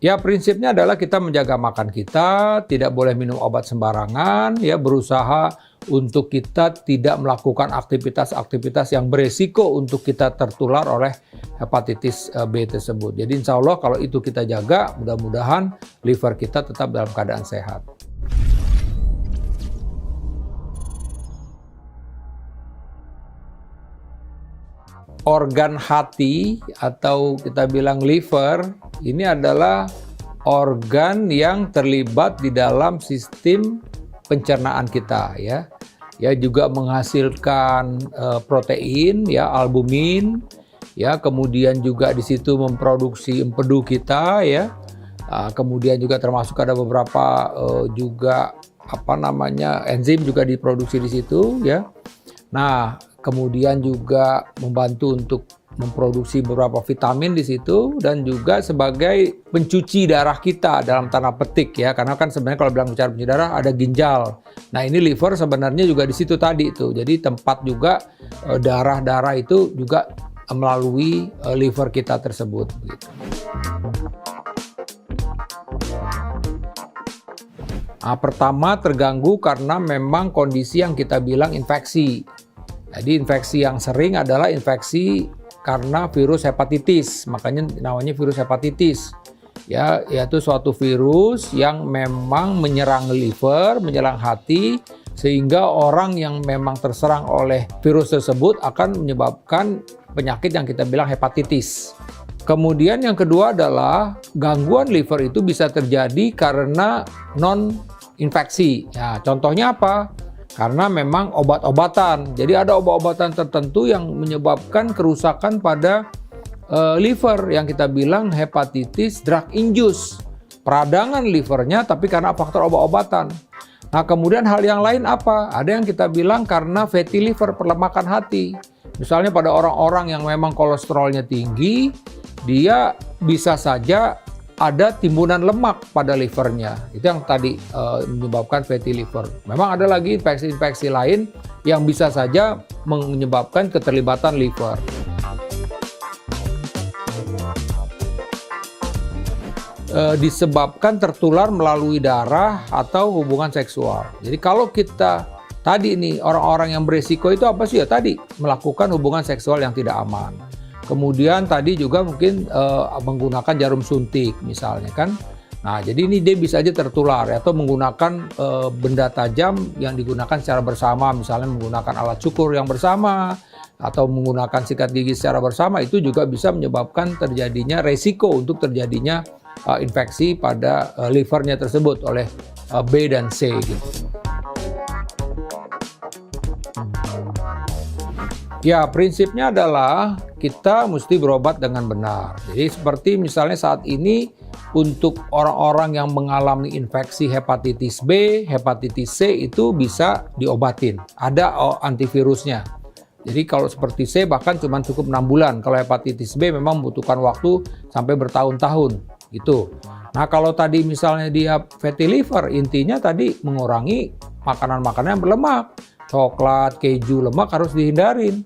Ya, prinsipnya adalah kita menjaga makan kita, tidak boleh minum obat sembarangan, ya, berusaha untuk kita tidak melakukan aktivitas-aktivitas yang beresiko untuk kita tertular oleh hepatitis B tersebut. Jadi insya Allah kalau itu kita jaga, mudah-mudahan liver kita tetap dalam keadaan sehat. Organ hati atau kita bilang liver ini adalah organ yang terlibat di dalam sistem pencernaan kita, ya. Ya, juga menghasilkan protein, ya, albumin, ya, kemudian juga di situ memproduksi empedu kita, ya. Kemudian juga termasuk ada beberapa juga enzim juga diproduksi di situ, ya. Nah, kemudian juga membantu untuk memproduksi beberapa vitamin di situ dan juga sebagai pencuci darah kita dalam tanda petik, ya, karena kan sebenarnya kalau bilang bicara pencuci darah ada ginjal. Nah, ini liver sebenarnya juga di situ tadi itu. Jadi tempat juga darah-darah itu juga melalui liver kita tersebut gitu. Nah, pertama terganggu karena memang kondisi yang kita bilang infeksi. Jadi infeksi yang sering adalah infeksi karena virus hepatitis, makanya namanya virus hepatitis. Ya, yaitu suatu virus yang memang menyerang liver, menyerang hati, sehingga orang yang memang terserang oleh virus tersebut akan menyebabkan penyakit yang kita bilang hepatitis. Kemudian yang kedua adalah gangguan liver itu bisa terjadi karena non-infeksi. Ya, contohnya apa? Karena memang obat-obatan. Jadi ada obat-obatan tertentu yang menyebabkan kerusakan pada liver yang kita bilang hepatitis drug induced. Peradangan livernya tapi karena faktor obat-obatan. Nah, kemudian hal yang lain apa? Ada yang kita bilang karena fatty liver, perlemakan hati. Misalnya pada orang-orang yang memang kolesterolnya tinggi, dia bisa saja ada timbunan lemak pada livernya. Itu yang tadi menyebabkan fatty liver. Memang ada lagi infeksi-infeksi lain yang bisa saja menyebabkan keterlibatan liver. Disebabkan tertular melalui darah atau hubungan seksual. Jadi kalau kita tadi nih orang-orang yang beresiko itu apa sih ya? Tadi melakukan hubungan seksual yang tidak aman. Kemudian tadi juga mungkin menggunakan jarum suntik misalnya kan. Nah, jadi ini dia bisa aja tertular atau menggunakan benda tajam yang digunakan secara bersama, misalnya menggunakan alat cukur yang bersama atau menggunakan sikat gigi secara bersama, itu juga bisa menyebabkan terjadinya resiko untuk terjadinya infeksi pada livernya tersebut oleh B dan C gitu. Ya, prinsipnya adalah kita mesti berobat dengan benar. Jadi seperti misalnya saat ini untuk orang-orang yang mengalami infeksi hepatitis B, hepatitis C itu bisa diobatin. Ada antivirusnya. Jadi kalau seperti C bahkan cuma cukup 6 bulan. Kalau hepatitis B memang membutuhkan waktu sampai bertahun-tahun gitu. Nah, kalau tadi misalnya dia fatty liver, intinya tadi mengurangi makanan-makanan yang berlemak. Coklat, keju, lemak harus dihindarin.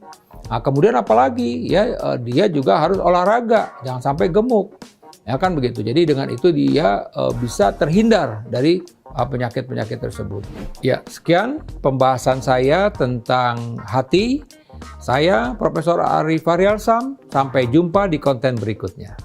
Nah, kemudian apalagi ya dia juga harus olahraga, jangan sampai gemuk. Ya kan begitu. Jadi dengan itu dia bisa terhindar dari penyakit-penyakit tersebut. Ya, sekian pembahasan saya tentang hati. Saya Profesor Ari Faryalsam. Sampai jumpa di konten berikutnya.